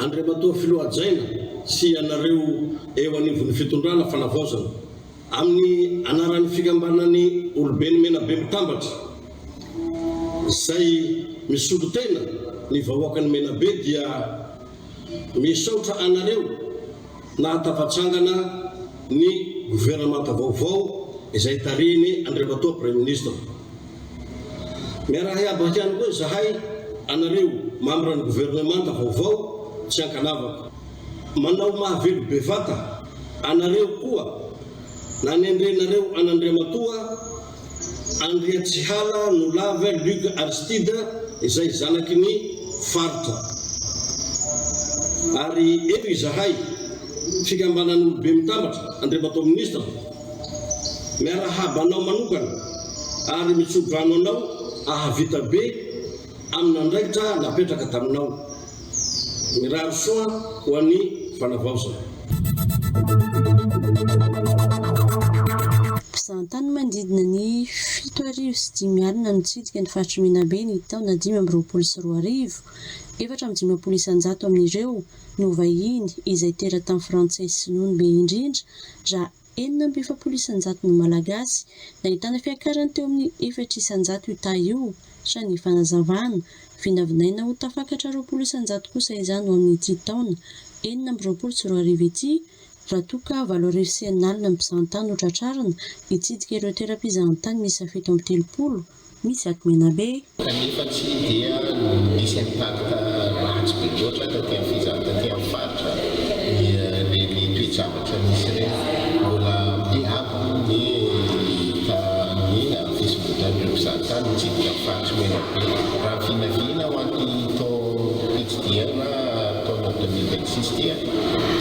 Andriamatoa Filohajaina sy anareo eo anivon'ny fitondrana fanavaozana amin'ny anaran'ny fikambanany olobeny menabe mitambatra izay misolo tena ny vahoakany menabe dia misaotra anareo nahatafatsangana ny gouvernemanta vaovao izay tarihiny Andriamatoa Premier Ministre. Miaraha hiabaka ihany koa izahay anareo membre ny gouvernemanta vaovao tsy ankanavaka. Manao mahavelo bevata anareo koa nanendrenareo an'Andriamatoa Andriatsihala Nolava Luc Aristide izay zanaky ny faritra. Ary eto izahay fikambanany olobe mitambatra Andriamatoa Ministra miarahabanao manokana ary mitsodrano anao ahavita be amin'andraikitra napetraka taminao. Miraro soa ho an'ny fanavaozana. Mpizahatany manodidina ny 7:05 nitsidika ny faritry Menabe ny taona 2024, 450 isan-jato amin'ireo no vahiny izay teratany frantsay sy nono be indrindra, raha 470 isan-jato no malagasy. Nahitana fiakarany teo amin'ny 4 isan-jato ita io, sa ny fanazavana vinavinaina ho tafakatra 20 isan-jato kosa izany ho amin'ity taona 2024 ity, raha toa ka 7 sy 9 mpizahatany ho tratrarina hitsidika ireo teram-pizahatany misy fito amby 30 misy ato Menabe. Kanefa tsy dia misy impact ratsy be loatra taty amin'ny fizahatany taty amin'ny faritra ny toejavatra misy ireny mbola miabo ny fisobodan'ireo mpizahatany mitsidika amin'ny faritra Menabe. Raha vinavina ho an'ny tao pitsidiana taona 2026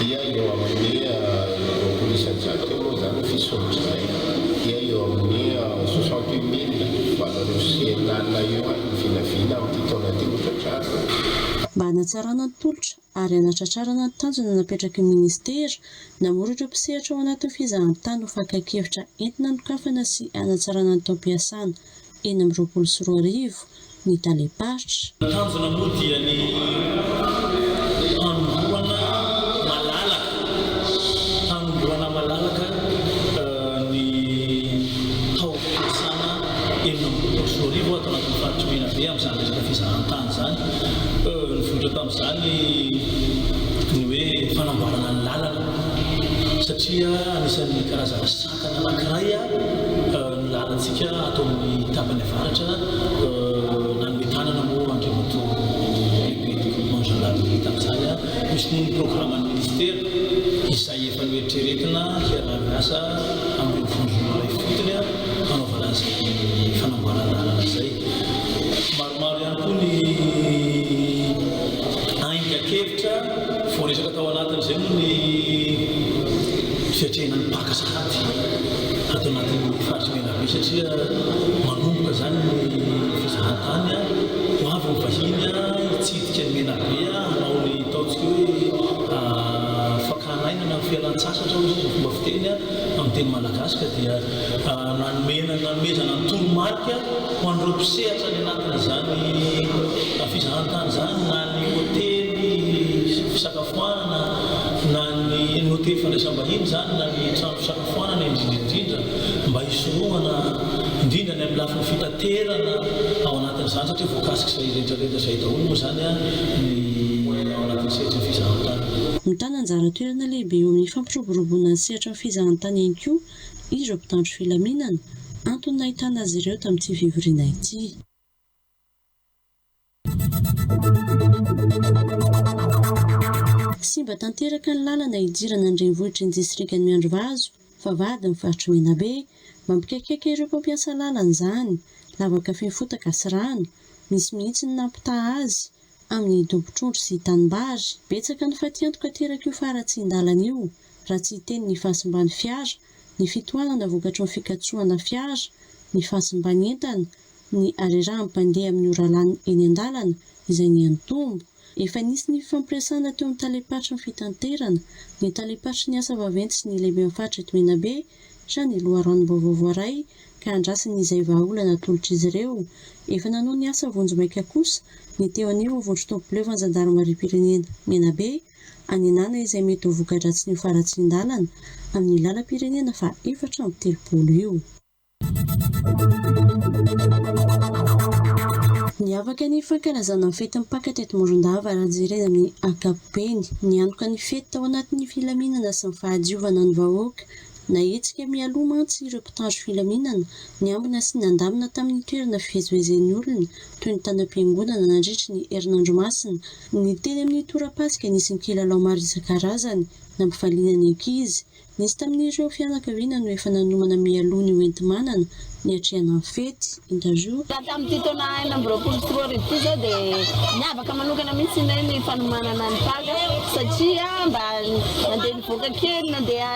dia eo amin'ny 20 isan-jato eo moa zany fisoritra izay, dia eo amin'ny 68 000 valeur sy enina eo ny vinavina amin'ity taona ity ho tratrarina. Mba hanatsarana ny tolotra ary hanatratrarana ny tanjona napetraky ny ministera, namora ireo mpisehatra ao anatin'ny fizahatany ho faka-kevitra entina nokafana sy hanatsarana ny taom-piasana 2024 ny taleparitra. Tanjona moa dia ny hanombohana malalaka ny taom-piasana 2024 atao anatin'ny faritry Menabe amin'izany resaka fizahatany izany. Nivoatra tamin'izany ny hoe fanamboarana ny lalana, satria anisan'ny karazana sakana anankiray ny lalantsika atao amin'ny tapany avaratra nanome tanana moa Andriamatoa lehibe développement gendarmerie tamin'izany. Misy ny programan'ny ministera izay efa noeritreretina hiarah-miasa amin'ny vondrona iray fotony hanaovana an'izay fanamboarana lalana izay. Maromaro ihany koa ny aingakevitra voaresaka tao anatin'izay moa ny fiatrehana ny mpakasady atao anatin'ny faritry Menabe, satria manomboka zany ny fizahatany ho avy ny vahiny hitsidika ny Menabe hanao ny ataontsika hoe fakanainana ny fialan-tsasatra ozy ny fomba fiteny amin'ny teny malagasy, ka dia nanomezana ny toromarika ho an'ireo mpisehatra ny anatin'izany fizahatany izany, na ny hotely fisakafoanana, na ny hotely fandraisam-bahiny zany, na ny trano fisakafoanana indrindra mba hisorohana indrindra ny amin'ny lafiny fitaterana ao anatin'izany, satria voakasika izay rehetrarehetra izay daholo moa zany ny ao anatin'ny sehatra ny fizahatany. Mitana anjara toerana lehibe eo amin'ny fampiroboroboana ny sehatra ny fizahatany ihany koa ireo mpitandro filaminana, antony nahitana azy ireo tamin'ity fivoriana ity. Simba tanteraka ny lalana idirana ny renivohitry ny distrikany Miandrivazo, Vavahady ny faritry Menabe, mampikaikaika ireo mpampiasa lalana izany, lavaka feno fotaka sy rano, misy mihitsy ny nampitaha azy amin'ny dobo-trondro sy tanimbary. Betsaka ny faty antoka teraka io faratsin-dalana io, raha tsy hiteny ny fahasimbany fiara, ny fitohanana vokatry ny fikatsohana fiara, ny fahasimbany entana, ny arerahan'ny mpandeha amin'ny oralany eny an-dalana izay ny antombo. Efa nisy ny fampiasana teo amin'ny talepatry ny fitanterana, ny talepatry ny asa vaventy sy ny lehibe amin'ny faritra eto Menabe, sa ny loharanom-baovao voaray ka andrasany izay vahaolana atolotra izy ireo. Efa nanao ny asa vonjomaika kosa ny teo anio vondro tomboleo vanjandarimariam-pirenena Menabe anenana izay mety ho voka-dratsy ny faratsin-dalana amin'ny lalam-pirenena fa 430 io. Niavaka ny fankalazana ny fety mipaka teto Morondava raha jerena amin'ny ankapobeny, nianoka ny fety tao anatin'ny filaminana sy ny fahadiovana ny vahoaka. Nahetsika mialoha mantsy ireo mpitandro filaminana, niambina sy nandamina tamin'ny toerana fivezivezen'ny olona toy ny tanam-piangonana nandritra ny herinandro masina. Ny teny amin'ny torapasika nisy ny kilalao maro isan-karazany nampifaliana ny ankizy. Nisy tamin'ireo fianakaviana no efa nanomana mialoha ny hoenti-manana ny atrehana ny fety. Interview. Tamin'ity taona 2024 ity zao dia niavaka manokana mihitsy ny fanomanana ny paka satria mba nandeha nivoaka kely nandeha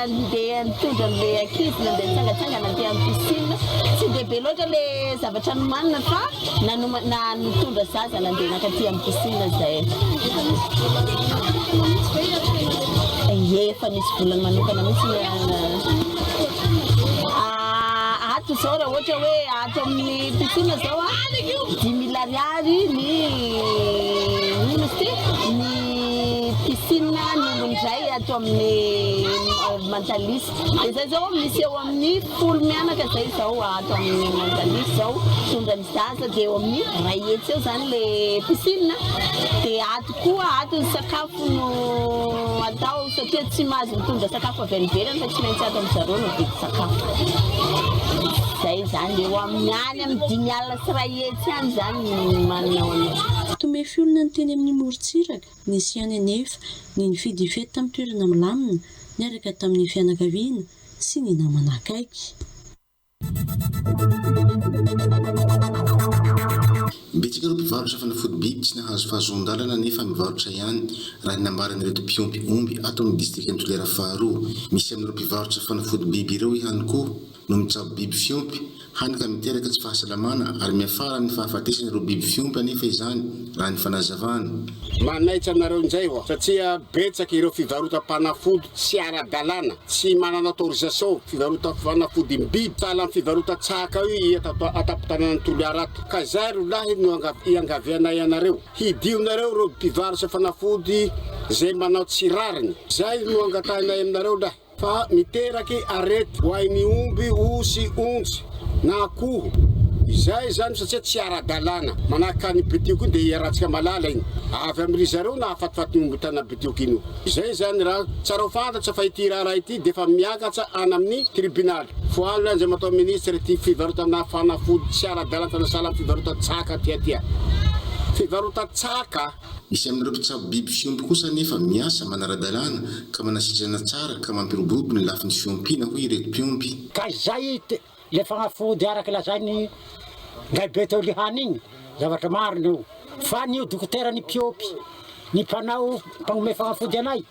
nitondra an'ilay ankizy nandeha nitsangatsangana aty amin'ny piscine tsy dia be loatra ilay zavatra nomanina fa nitondra zaza nandeha nakaty amin'ny piscine zay. Efa misy volana manokana mihitsy ato zao raha ohatra hoe ato amin'ny piscine zao 10 000 ariary ny piscine nondray ato amin'ny Mantalisa. Dia zay zao misy eo amin'ny 10 mianaka zay zao ato amin'ny Mantalisa zao tondra ny zaza dia eo amin'ny 2 hetsy eo zany le piscine. Dia ato koa ato ny sakafo no atao satria tsy mahazo mitondra sakafo avy any ivelany fa tsy maintsy ato amin'ny zareo no vidy sakafo. Zay zany eo amin'ny any amin'ny 10 alina sy 2 hetsy any zany manana ao. Tomefy olona ny teny amin'ny morontsiraka, nisy ihany anefa ny nifidy fety tamin'ny toerana milamina, niaraka tamin'ny fianakaviana sy ny namana akaiky. Betsaka ireo mpivarotra fanafody biby tsy nahazo fahazon-dalana nefa mivarotra ihany raha nambaran'ireto mpiompy omby ato amin'ny distrikt Antolera faharoa. Misy amin'ireo mpivarotra fanafody biby ireo ihany koa no mitsabo biby fiompy hany ka miteraka tsy fahasalamana ary miafara ny fahafatesana ireo biby fiompy anefa izany raha ny fanazavana. Manaitra anareo inzay satria betsaka ireo fivarotam-panafody tsy ara-dalàna, tsy manana autorisation fivarotam-fanafody biby, sahala ny fivarotan-tsaka io atapon-tanàna Toliarato. Ka zay rolahy no iangavianay anareo, hidionareo ireo mpivarotra fanafody zay manao tsirariny. Zay no angatahinay aminareo lahy fa miteraky arety ho an'ny omby, osy, ontsy na akoho. Izay zany satria tsy ara-dalàna. Manahaka ny betioky dia iaratsika malala igny. Avy amin'ny zareo na afatifaty omby tana betioky ino. Izay zany raha tsara ho fantatra fa ity raha ity dia efa miakatra any amin'ny tribunal. Foalina an'izay matao ministra ity fivarotana fanafody tsy ara-dalàna tanasala fivarotan-tsaka tia. Fivarotan-tsaka. Misy amin'ireo mpitsabo biby fiompy kosa nefa miasa manara-dalàna ka manasitrana tsara ka mampiroborobo ny lafin'ny fiompiana hoy ireto mpiompy. Ka zay le fanafody araka lazainy ngay be teo lihany igny zavatra marina io. Fa nio dokotera ny mpiopy ny mpanao mpagnome fanafody anay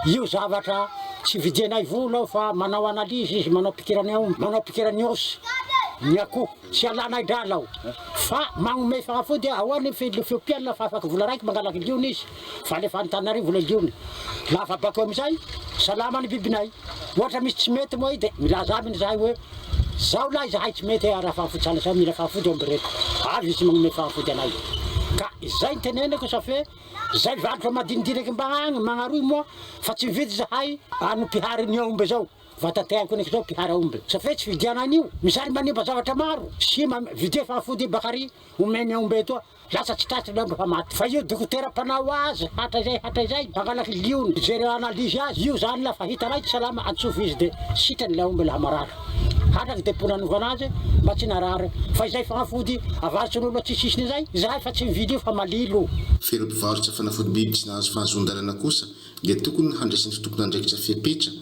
io zavatra tsy vidianay vola aho fa manao analizy izy, manao pikirany aomby, manao pikirany osy ny akoho, tsy alanay drala aho fa magnome fanafody ahoany fiompiana fa afaka vola raiky mangalaky liony izy fa le fanontanianareo vola liony. Lafa bakeo amizay salama ny bibinay. Ohatra misy tsy mety moa dia milaza aminy zahay hoe zao lahy zahay tsy mety raha fanafody salasala mila fanafody omby reto. Avy izy magnome fanafody anay. Ka izay ny tenenako sa fe zay varotra madinidiniky mbagny magnaroy moa fa tsy mividy zahay anompihary ny omby zao. Vatateako niko zao pihara omby. Sa fe tsy vidianany io. Misary manimba zavatra maro. Sy vidia fanafody bakary omeny omby etoa. Lasa tsy tratry ny omby fa maty. Fa io dokotera mpanao azy hatra izay mangalaky liony jery analizy azy. Io zany lafa hitanay tsy salama antsofi izy dia sitrany le omby laha marary. Hatraky depo nanova azy mba tsy narary. Fa izay fanafody avarotsyn'olo tsy sisiny izay zahay fa tsy mividy io fa malilo. Fero mpivarotra fanafody biby tsy nahazo fahazon-dalana kosa dia tokony handraisin'ny tompon'andraikitra fepetra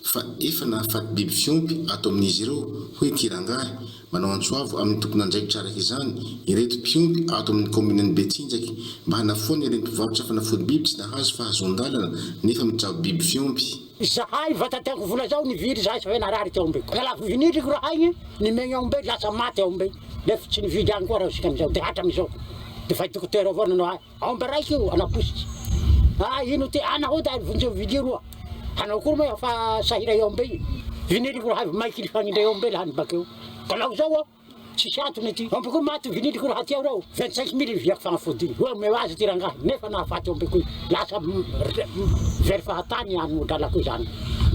fa efa nahafaty biby fiompy ato amin'izy ireo hoe tirangahy manao antsoavo amin'ny tompon'andraikitra araka izany ireto mpiompy ato amin'ny kominan'ny Betsinjaky mba hanafoana ireny mpivarotra fanafody biby tsy nahazo fahazon-dalana nefa mitsabo biby fiompy. zahay vatanteako vola zao niviry zahay sa hoe narary teo ambeko ka laha viniriko raha igny nimegny ao ambe lasa maty ao ambe nefa tsy nividy agny koa raha sika amizao de hatra amizao de fa dokotera avao nanao ao ambe raiky io anapositsy ino ty anahoda vonjeo vidy roa hanao koa moa fa sahira eo ambe igny viniriko raha maiky lifagnindray eo ambe lahany bakeo ka laho zao tsisy antony ty ambe koa maty viniriko raha tiao rao 25 000 viako fagnafody hoe omeo azy ty rangahy nefa nahafaty ambe koa lasa very fahatany any dralako zany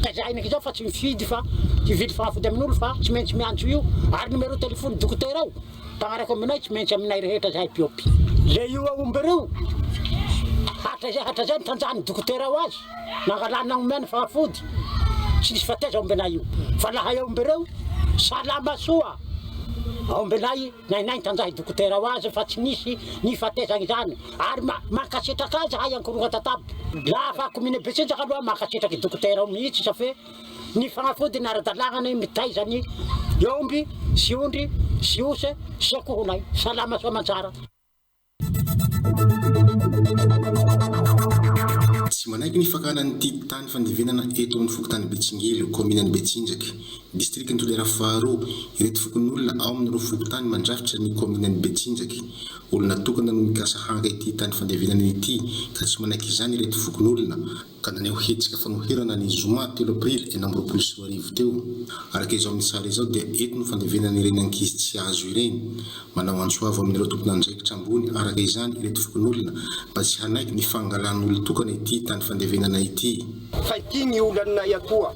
ka zahay ndraiky zao fa tsy mifidy fa tsy vidy fagnafody amin'olo fa tsy maintsy miantso io ary numéro téléphone dokotera ao mpagnaraka aminay tsy maintsy aminay rehetra zahay piopy le io aombe reo hatra zay nitanjahany dokotera ao azy nangalana omena fagnafody tsy nisy fateza aombenay io fa laha aombe reo salama soa aombenay nainay nitanjahy dokotera ao azy fa tsy nisy ny fatezagny zany ary makasetraka azy hay ankorona tataby lafa komine Betsinjaka aloha makasetraky dokotera ao mihitsy sa fe ny fagnafody naradalagnany mitaizany omby sy ondry sy ose sy akohonay salama soa mantsara. Tsy manaiky ny fakanan'ity tany fandevenana eto amin'ny fokotany Betsingely commune Betsinjaky district Tolera faharoa ireto fokon'olona ao amin'ireo fokotany mandrafitra ny commune Betsinjaky olona tokana no mikasa hanga ity tany fandevenana ity ka tsy manaiky izany ireto fokon'olona ka naneo hetsika fanoherana ny zoma 3 aprily 2024 teo araka izao amin'ny sary izao dia eto no fandevenana ireny ankizy tsy azo ireny manao antsoavo amin'ireo tompona andraikitra ambony araka izany ireto fokon'olona mba tsy hanaiky ny fangalan'olo tokana ity tany fandevenana ity fa ity ny olanay atoa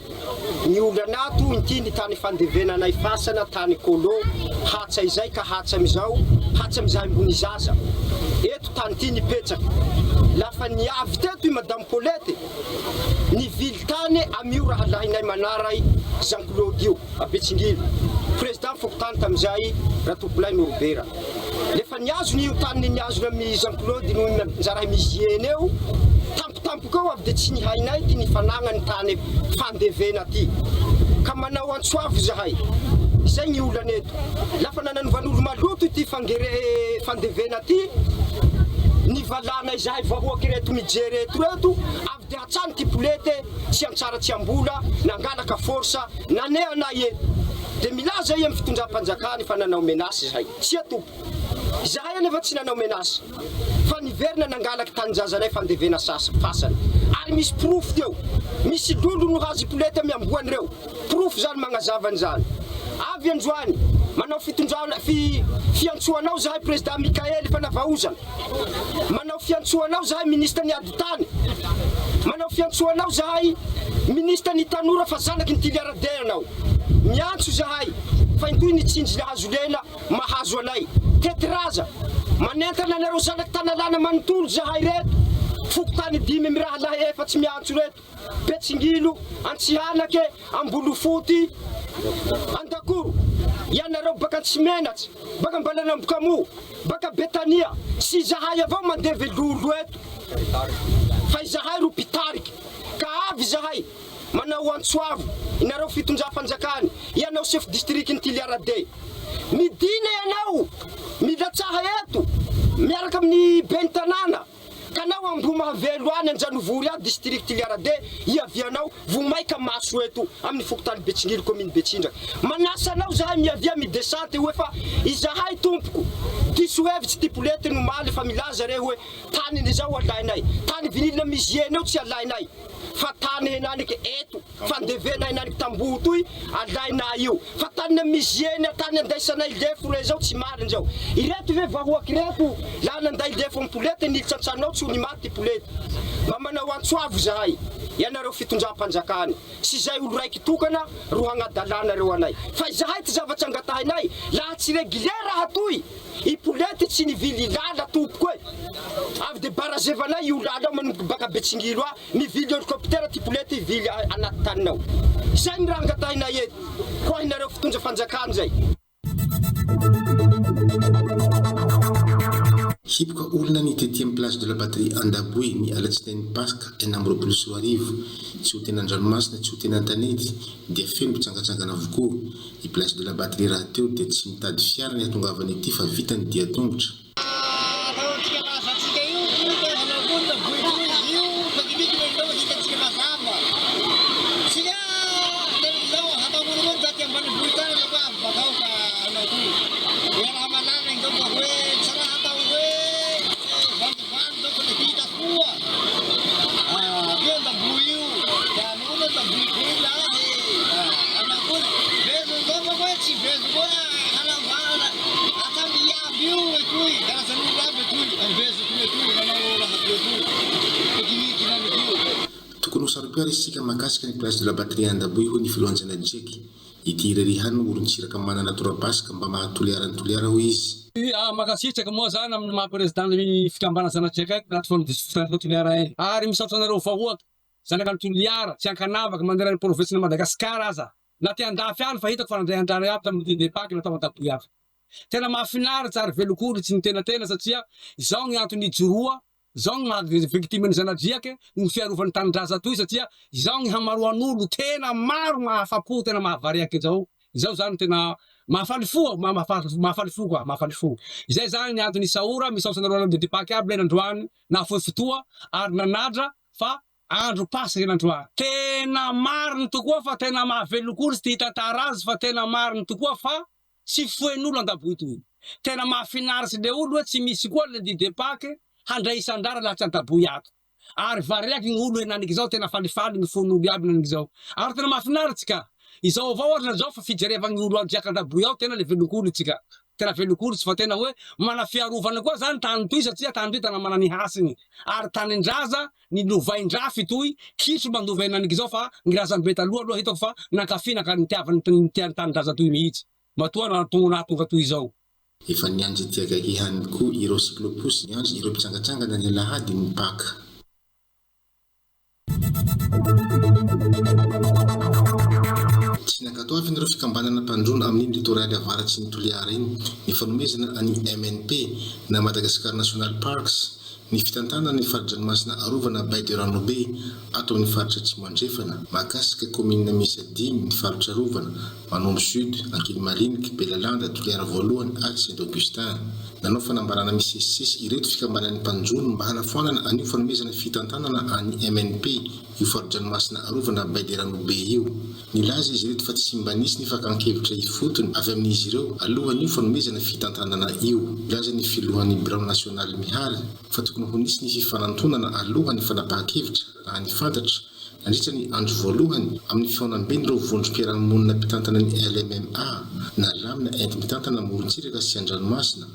ny olanato ity ny tany fandevenanay fasana tany kolo hatsa izay ka hatsa amizao ambony zaza eto tany ity nipetsaka lafa niavy teto i madame Paulette nivily tany amio raha lahinay manaray Jean-Claude io a Betsingely président fokotany tamizay Ratopolay Norbera lefa niazo io tany niazo ami Jean-Claude no nzarahay mizieny eo tampotampoka eo avy de tsy nihainay ty nifanagna ny tany fandevena ty ka manao antsoavo zahay zay ny olaneto lafa nananovan'olo maloto ity fandevena ty nivalana zahay vahoaky reto mijery reto avy de hatsany ty Paulette tsy antsara tsy ambola nangalaka forsa nanea anay eto de milaza i amin'ny fitondram-panjakany fa nanao menasy zahay tsy atompo zahay anefa tsy nanao menasy fa niverina nangalaky tanjazanay fandevena fasana ary misy proof teo misy lolo no hazy Paulette miamboany reo proof zany magnazavany zany avy androany manao fiantsoanao zahay président Mikaely fa navaozana manao fiantsoanao zahay ministre ny aditany manao fiantsoanao zahay ministre ny tanora fa zanaky ny tiliaradera anao miantso zahay fa intoy ny tsinjy hazo lela mahazo anay tetraza manentana anareo zanaky tanalana manontolo zahay reto fokotany 5 amy raha lahy efatsy miantso reto Betsingilo Antsihanake Ambolofoty Andakoro ianareo baka Tsimenatsy baka Mbalanambokamo baka Betania sy zahay avao mandevy lolo eto fa zahay ro pitariky ka avy zahay manao antsoavo inareo fitondram-panjakany ianao chef district ny Tiliarade midina ianao milatsaha eto miaraka amin'ny bentanana kanao ambo mahavelo any Anjanovory a district Tiliarade iavianao vomaika maso eto amin'ny fokotany Betsingely commune Betsinjaky manasanao zahay miavia midesante hoe fa izahay tompoko diso hevitsy ty Paulette no maly fa milaza re hoe tany ny zao alainay tany vinilina mizieny eo tsy alainay fa tany henaniky eto fandevena henaniky tamboho toy alainay io fa tany mizieny tany andaisanay lefo re zao tsy mariny zao ireto ve vahoaky reto la nanday lefo amin'ny Paulette nilitsantsanao tsy ny maty Paulette mba manao antsoavo zahay ianareo fitondram-panjakany sy zay olo raiky tokana ro hagnadalana reo anay fa zahay ty zavatsy angatahinay laha tsy régulier raha toy i Paulette tsy nivily lala tompoko e avy de barazevanay io lala manomboky baka Betsingilo a mivily hélicoptère ty Paulette ivily anaty taninao zay ny raha angatahinay eto koa hinareo fitondra-fanjakany zay hipoka olona ny tety amin'ny place de la batterie Andaboe ny alatsinainy Pasika 2024 tsy ho tena an-dranomasina tsy ho tena an-tanety dia feno mpitsangatsangana avokoa i place de la batterie raha teo dia tsy mitady fiara ny atongavany ity fa vita ny dia tongotra tokony ho saropiary isika mahakasika ny place de la batterie andaboy ho ny filohanjana jeky ity irerihany olon-tsiraka manana torapasika mba mahatoliarany toliara ho izy makasitraka moa zany amin'ny maha-président fikambana zanatsika anaty fonotoliara ary misaotra anareo vahoaka zanaka ny toliara tsy ankanavaka mandeha ny province-ny Madagasikara aza na te andafy any fa hitako fa nandray andrary aby tamin'ny depaky natao antaboy avy tena mahafinaritsy ary velokoritsy ny tenatena satria izao ny antony ijoroa izao ny maha-victime ny zanadriake ny fiarovany tanindraza toy satria izao ny hamaroan'olo tena maro mahafapo tena mahavariaky izao zany tena mahafaly fo koa mahafaly fo izay zany ny antony saora misaotra nareo de depaky aby le nandroany na fohy fotoa ary nanadra fa andro pasika nandroany tena mariny tokoa fa tena mahavelokoritsy ty hitantara azy fa tena mariny tokoa fa tsy foen'olo andaboy toy tena mahafinaritsy le olo hoe tsy misy koa le didepaky handray isandrara laha tsy andaboy ato ary variaky ny olo enaniky zao tena falifaly ny fon'olo aby naniky zao ary tena mahafinaritsy ka izao avao ohatrana zao fa fijerevagny olo andriaka andaboy ao tena le velokoritsy ka tena velokoritsy fa tena hoe mana fiarovana koa zany tany toy satria tany toy tena mana ny hasiny ary tanin-draza ny lovain-drafy toy kitro mandova enaniky zao fa ny razambe taloha aloha hitako fa nakafinaka ny tiavany tiany tanin-draza toy mihitsy matoa natonga toy izao efa nianjy ty akaiky ihany koa ireo cyclopus nianjy ireo mpitsangatsangana ny alahady ny paka tsy nankatao avy nireo fikambanana mpandrona amin'ny litoraly avaratsy ny toliara iny ny fanomezana any MNP na Madagascar National Parks ny fitantana ny faridranomasina arovana Bay de Ranobe ato amin'ny faritra Tsimandrefana mahakasika commune misy 10 ny faritra Rovana Manombo Sud Ankilimalinika Belalanda toliara voalohany ary Saint-Augustin nanao fanambarana misesisesy ireto fikambanan'ny mpanjono mba hanafoanana anio fanomezana fitantanana any MNP io faridranomasina arovana Bay de Ranobe io nilaza izy ireto fa tsy mba nisy ny fakankevitra ifotony avy amin'izy ireo alohan'io fanomezana fitantanana io laza ny filohan'ny Birao National Mihary fa tokony ho nisy ny fifanantonana alohan'ny fanapahan-kevitra raha ny fantatra nandritra ny andro voalohany amin'ny fiaonam-ben'ireo vondrom-piarahamonina mpitantana ny LMMA na lamina enti mitantana morontsiraka sy an-dranomasina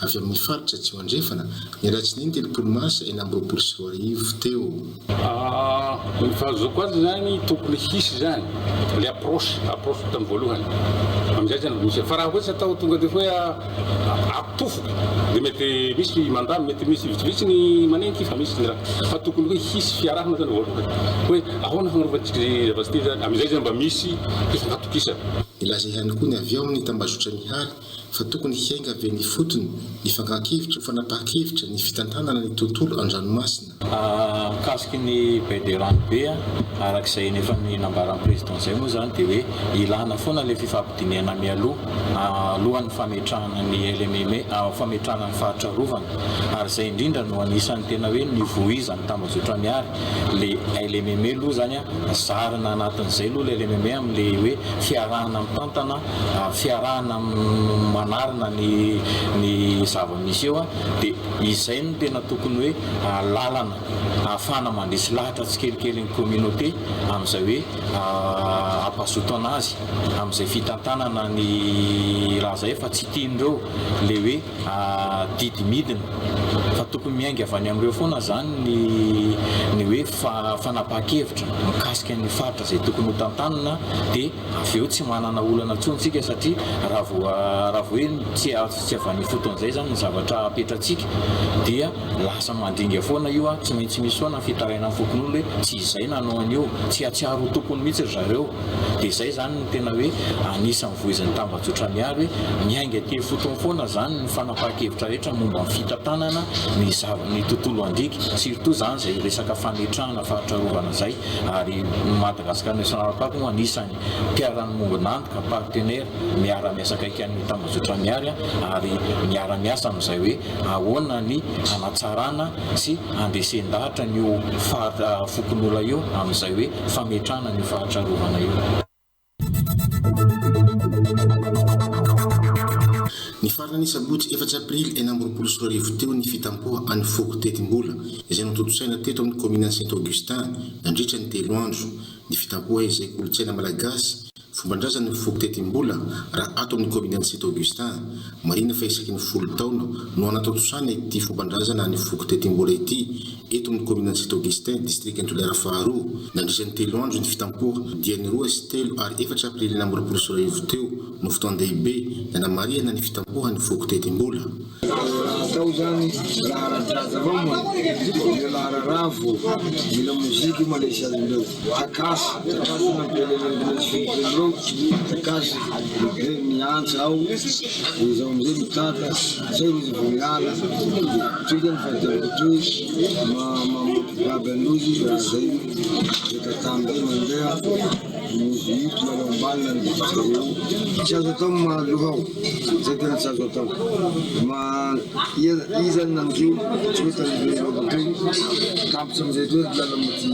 avy amin'ny faritra Tsimandrefana ny alatsinainy 3 mars 2024 teo. Ny fahazoko azy zany tokony hisy zany le approche tamin'ny voalohany amizay zany misy fa raha ohatsy atao tonga de hoe atofoka de mety misy mandamy mety misy vitsivitsy ny manenky fa misy raha fa tokony hoe hisy fiarahana zany voalohany hoe ahoana fagnarovantsika zavasity zany amizay zany mba misy fifangatokisana. Ilaza ihany koa ny avy ao amin'ny tambazotra Mihary fa tokony hiainga avy ny fotony ny fankankevitra fanapahan-kevitra ny fitantanana ny tontolo an-dranomasina. Mikasiky ny Bay de Ranobe arak'izay nefa ny nambaran'ny président zay moa zany de hoe ilana foana le fifampidinihana mialoha alohan'ny fametrahana ny LMMA fametrahana ny faritra Rovana ary zay indrindra no anisan'ny tena hoe nivoizany tambazotra Mihary le LMMA aloha zany zarina anatin'izay aloha le LMMA amin'le hoe fiarahana mitantana fiarahana manarina ny zava-misy eo de izay no tena tokony hoe lalana ahafahana mandresy lahatra tsikelikely ny communauté amin'izay hoe ampazoto anazy amin'izay fitantanana ny raha zay fa tsy tian'ireo le hoe didy midina fa tokony miainga avy any amin'ireo foana zany ny hoe fanapahan-kevitra mikasika ny faritra zay tokony ho tantanana de avy eo tsy manana olana tsontsika satria raha hoe tsy avy foton'izay zany ny zavatra apetratsika dia lasa mandringa foana io tsy maintsy misy foana fitaraina fokon'olo hoe tsy izay nanao an'io tsy atsiaro tokony mihitsy zareo de zay zany ny tena hoe anisan'ny voizan'ny tambazotra Mihary hoe miainga ty fotony foana zany ny fanapahan-kevitra rehetra momba ny fitantanana ny tontolo andriky surtout zany zay resaka fametrahana faritra Rovana zay ary Madagascar National Park moa anisan'ny mpiarany mombonantoka partenaire miara-miasa akaiky amin'ny tambazotra Mihary ary miara-miasa amin'izay hoe ahoana ny hanatsarana sy andresen-dahatra n'io fokon'olona io amin'izay hoe fametrahana ny faritra Rovana io. farana ny sabotsy 4 aprily 2024 teo ny fitampoa any foko tetim-bola izay nototosaina teto amin'ny commune Saint Augustin nandritra ny 3 andro ny fitampoa izay kolotsaina malagasy fomban-drazana ny foko tetim-bola raha ato amin'ny commune Saint Augustin marina fa isaky ny 10 taona no anatotosaina ity fomban-drazana ny foko tetim-bola ity eto amin'ny commune Saint Augustin district Antolera faharoa nandritra ny 3 andro ny fitampoa dia ny 2 sy 3 ary 4 aprily 2024 teo no fotoan-dehibe nanamarihana ny fitampoa ny foko tetim-bola. Atao zany raha radraza avao moa raha ravo mila mozika malesy azy ndreo takasy nampelelendreo filipendreo takasy be miantsa ao izao amizay mitata zay izy vao miala toy ny fahitiavako toy mampibaby androzy raha zay tatambe mandeha mozito malombalina ny bitireo tsy azo atao mahaloha ao zay tena tsy azo atao izany nandio tsy hoe tanibeloko toy tapitra amizay toy lala moti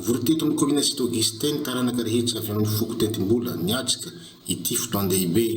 Vourteto amin'ny commune Saint Augustin taranaka rehetra avy amin'ny foko tetim-bola niatrika ity fotoan-dehibe.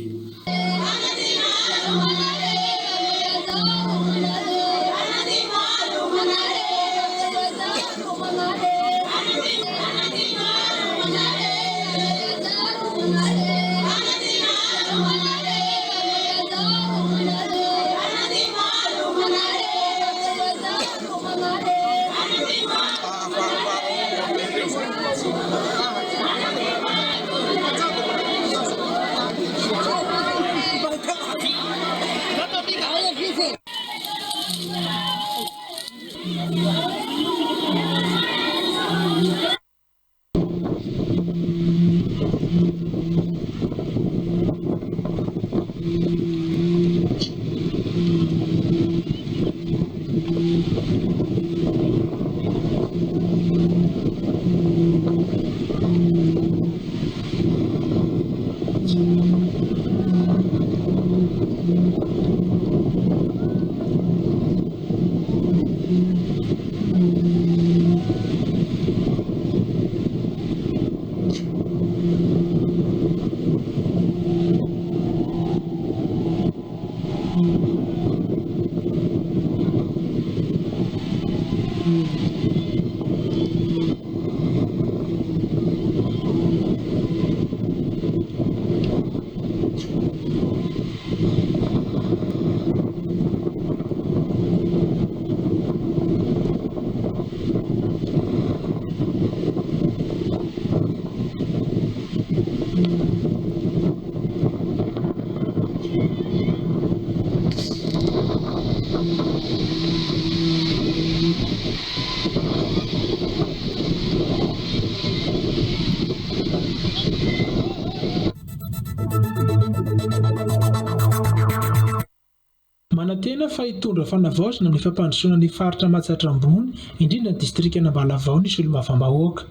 Manatena fa hitondra fanavaozana ny fampandrosoana ny faritra Matsatrambony indrindra ny distrika Nambalavao ny solomavambahoaka.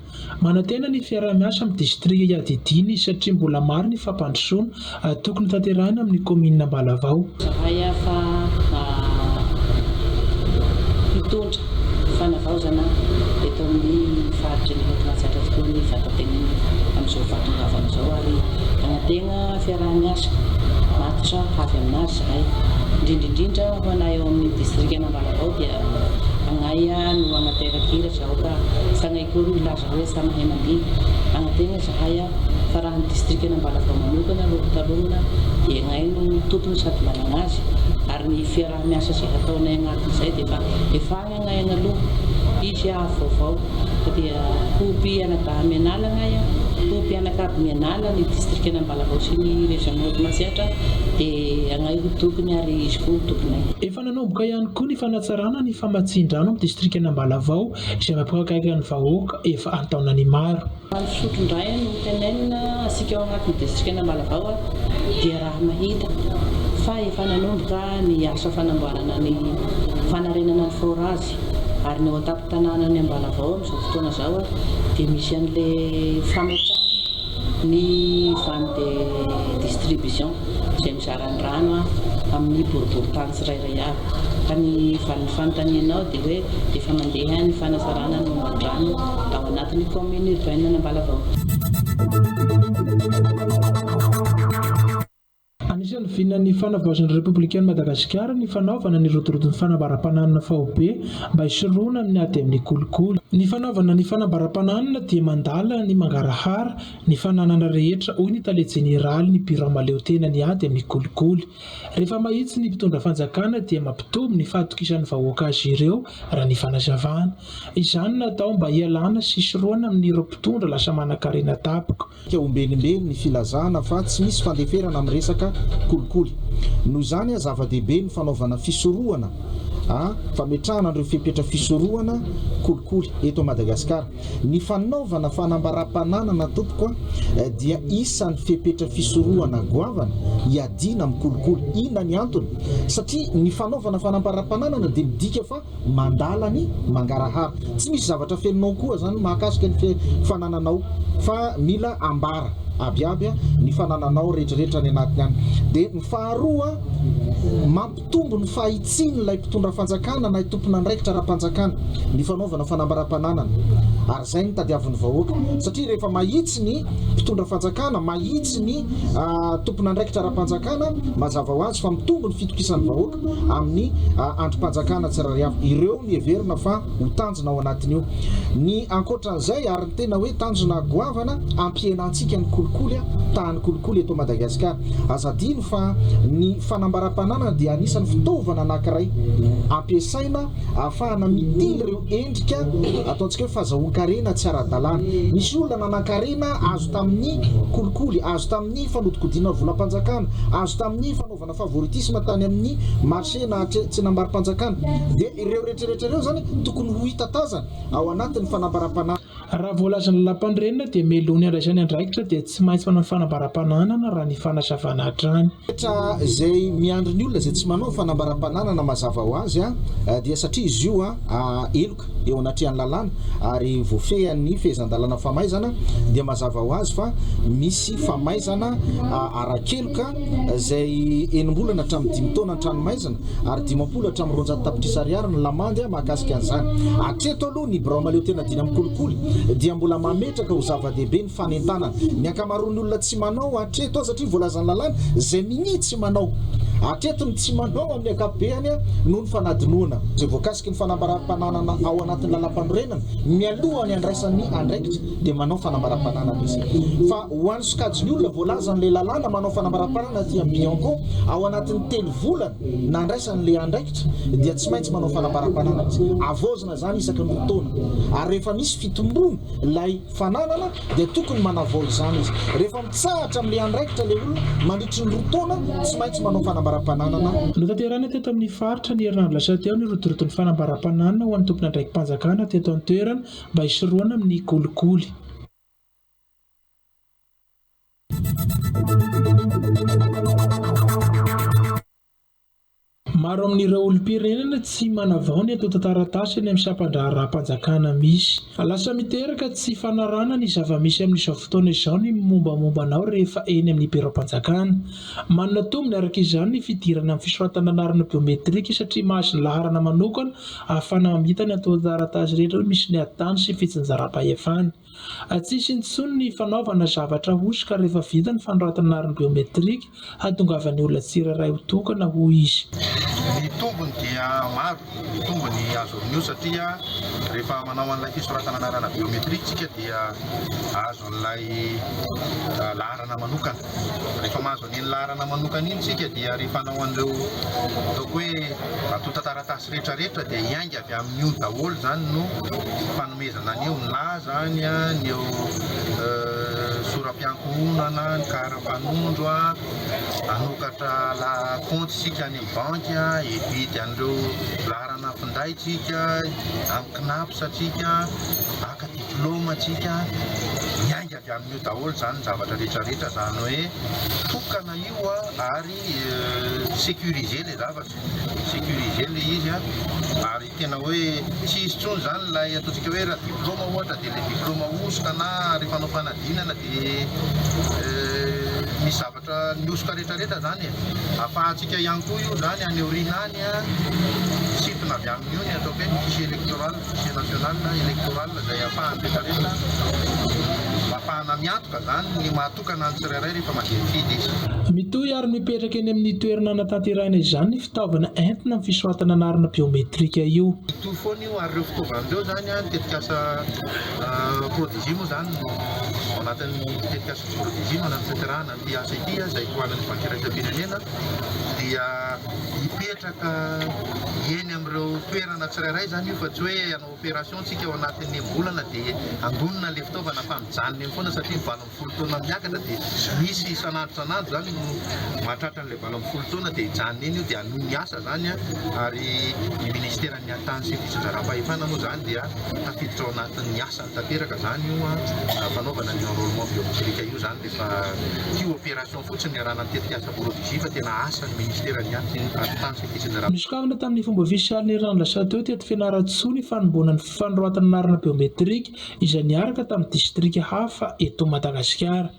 Manatena ny fiarah-miasa amin'ny distrika Iadidiny satria mbola maro ny fampandrosoana tokony tanterahina amin'ny commune Nambalavao. Zahaya fa hitondra fanavaozana eto amin'ny faritra ny Matsatrambony vatantenany amin'izao vatongava amin'izao ary manatena fiarah-miasa matotra avy aminazy zahay. Indrindra ho anay eo amin'ny distrika Nambalavao dia agnaia no anaterakira zahoaka sanay koa milaza hoe samahay mandihy agnategna zahaya fa raha ny distrika Nambalavao manokana rokotalomana dia agnay no tompony sady manana azy ary ny fiarah-miasa zay ataonay agnatin'izay dia efa agny agnay analoha izy vaovao dia kopy anadaha mianala agnay kopy anakabo mianala ny distrika Nambalavao sy ny région Nord-Maseatra dia agnay ho tokony ary izy koa tokony. Efa nanomboka ihany koa ny fanatsarana ny famatsin-drano amin'ny distrika Nambalavao izay mampakaiky ny vahoaka efa antaona ny maro. Ny fisotron-dray no tenenina asika ao agnatin'ny distrika Nambalavao dia raha mahita fa efa nanomboka ny asa fanamboarana ny fanarenana ny forazy ary ny ao an-tampon-tanàna ny Ambalavao amin'izao fotoana izao dia misy an'ilay fametrahana ny van de distribution izay mizara ny rano amin'ny boriboritany tsirairay avy ka ny fanontanianao dia hoe efa mandeha ny fanasarana ny momban-drano ao anatin'ny commune urbaine Nambalavao. Anisan'ny vinan'ny fanavaozan'ny Républicaine Madagasikara ny fanaovana ny rotoroton'ny fanambaram-pananana faobe mba hisoroana amin'ny ady amin'ny kolikoly. Ny fanaovana ny fanambaram-pananana dia mandala ny mangarahara ny fananana rehetra hoy ny tale jeneraly ny biro amaleo tena ny ady amin'ny kolikoly. Rehefa mahitsy ny mpitondra fanjakana dia mampitombo ny fahatokisan'ny vahoaka azy ireo raha ny fanazavana. Izany natao mba hialana sy hisoroana amin'ireo mpitondra lasa manan-karena tapaka. Ombenimbeny ny filazana fa tsy misy fandeferana amin'ny resaka kolikoly. Noho izany zava-dehibe ny fanaovana fisoroana fametrahana ireo fepetra fisoroana kolikoly eto Madagasikara. Ny fanaovana fanambaram-pananana tompoko dia isan'ny fepetra fisoroana goavana hiadina amin'ny kolikoly. Inona ny antony? Satria ny fanaovana fanambaram-pananana dia midika fa mandala ny mangarahara. Tsy misy zavatra felinao koa zany mahakasika ny fanananao fa mila ambara abiaby ny fanananao rehetrarehetra ny anatiny any. Dia ny faharoa mampitombo ny fahitsian'ilay mpitondra fanjakana na tompona andraikitra ara-panjakana ny fanaovana fanambaram-pananana. Ary izay ny tadiavin'ny vahoaka satria rehefa mahitsy ny mpitondra fanjakana, mahitsy ny tompona andraikitra ara-panjakana, mazava ho azy fa mitombo ny fitokisan'ny vahoaka amin'ny androm-panjakana tsirairay avy. Ireo ny heverina fa ho tanjona ao anatin'io. Ny ankoatran'izay ary ny tena hoe tanjona goavana ampienantsika ny kolikoly tahan'ny kolikoly eto Madagasikara. Azadino fa ny fanambaram-pananana dia anisan'ny fitaovana anankiray ampiasaina ahafahana mitily ireo endrika ataontsika hoe fahazahoan-karena tsy ara-dalàna. Misy olona nanan-karena azo tamin'ny kolikoly, azo tamin'ny fanodikodiana volam-panjakana, azo tamin'ny fanaovana favoritisme tany amin'ny marché na tsenam-barim-panjakana. Dia ireo rehetrarehetra ireo zany tokony ho hitatazana ao anatin'ny fanambaram-pananana. Raha voalazana lampanirena dia melony andraisany andraikitra dia tsy maintsy manao fanambaram-pananana raha ny fanazavana hatrany. Izay miandry ny olona izay tsy manao fanambaram-pananana mazava ho azy dia satria izy io eloka eo anatrehan'ny lalàna ary voafehan'ny fehezan-dalàna famaizana dia mazava ho azy fa misy famaizana ara-keloka izay enim-bolana hatramin'ny 5 taona ny tranomaizana ary 10 hatramin'ny 200 tapitrisa ariary ny lamandy mahakasika an'izany. Hatreto aloha ny biro amaleo tena dina amin'ny kolikoly dia mbola mametraka ho zava-dehibe ny fanentanana. Ny ankamaroan'ny olona tsy manao hatreto ao satria voalazan'ny lalàna izay minitsy tsy manao. Hatreto ny tsy manao amin'ny ankapobeny noho ny fanadinoana. Izay voakasiky ny fanambaram-pananana ao anatin'ny lalam-panorenana mialohan'ny andraisan'ny andraikitra dia manao fanambaram-pananana izy. Fa ho an'ny sokajiny olona voalazan'ilay lalàna manao fanambaram-pananana aty amin'ny Bianco ao anatin'ny 3 volana na andraisan'ilay andraikitra dia tsy maintsy manao fanambaram-pananana izy. Avozina zany isaky ny taona. Ary rehefa misy fitombona ilay fananana dia tokony manavao izany izy. Rehefa mitsahatra amin'ilay andraikitra ilay olona mandritry ny 2 taona tsy maintsy manao fanambaram-pananana. Notanterana teto amin'ny faritra ny herinandro lasa teo ny rotoroton'ny fanambaram-pananana ho an'ny tompona andraiki-panjakana teto amin'ny toerana mba hisoroana amin'ny kolikoly. Maro amin'ireo olom-pirenena tsy manavao ny atao tantaratasy ny amin'ny sampandraharaha-panjakana misy. Lasa miteraka tsy fanarana ny zava-misy amin'izao fotoana izao ny mombamombanao rehefa eny amin'ny biro-panjakana. Manana tombony araka izany ny fidirana amin'ny fisoratana anarana biometrika satria mahazo ny laharana manokana ahafana mamita ny atao tantaratasy rehetra misy ny atany sy fitsinjaram-pahefana. Tsisy intsony ny fanaovana zavatra hosoka rehefa vita ny fanoratana anarana biometrika hahatongavan'ny olona tsirairay ho tokana ho izy. Ny tombony dia maro, tombony azo amin'io satria rehefa manao an'ilay fisoratana anarana biometrika tsika dia azo an'ilay laharana manokana. Rehefa mahazo an'iny laharana manokana iny tsika dia rehefa hanao an'ireo ataoko hoe atao tantaratasy rehetrarehetra dia hiainga avy amin'io daholo zany no fanomezana an'io na zany ny eo soram-piankonana, ny kara-panondro anokatra la compte sika any banky hividy an'ireo laharana finday tsika amin'ny knaps tsika aka diplôma tsika miainga avy amin'io daholo zany zavatra rehetrarehetra zany hoe tokana io ary sécuriser le zavatra, sécuriser le izy ary tena hoe tsy izy tsony zany ilay ataontsika hoe raha diplôma ohatra dia ilay diplôma osoka na rehefa hanao fanadinana dia misy zavatra niosoka rehetrarehetra zany ahafahantsika ihany koa io zany aneoriana any sitona avy amin'io ny ataoko hoe fichier électoral, fichier national électoral izay ahafahany rehetrarehetra ahafahana toerana miatoka zany ny mahatokana ny tsirairay rehefa mandeha mifidy izy. Mitohy ary mipetraka eny amin'ny toerana natanterahina izany ny fitaovana entina amin'ny fisoratana anarana biometrika io. Mitohy foana io ary ireo fitaovan'ireo zany tetika asa protégé moa zany ao anatin'ny tetika asa protégé anaty fiaterahana ny asa ity izay tohanan'ny banky iraisam-pirenena dia hipetraka eny amin'ireo toerana tsirairay zany io fa tsy hoe hanao opération tsika ao anatin'ny volana dia andonina le fitaovana fa mijanona eny foana satria 20 taona miakatra dia misy isan'andro zany mahatratra an'ilay 20 taona dia hijanona eny io dia anohy ny asa zany ary ny ministèran'ny antany sy fitsinjaram-pahefana moa zany dia tafiditra ao anatin'ny asa tanteraka zany io fanaovana ny enrôlement biométrique io zany rehefa io opération fotsiny arahana tetika asa protégé fa tena asa ny ministèran'ny antany sy fitsinjaram-pahefana. Misokavana tamin'ny fomba ofisialy Iran lasa teo teto Fianarantsoa ny fanomboana ny fanoratana anarana biometrika izay niaraka tamin'ny distrika hafa eto Madagasikara.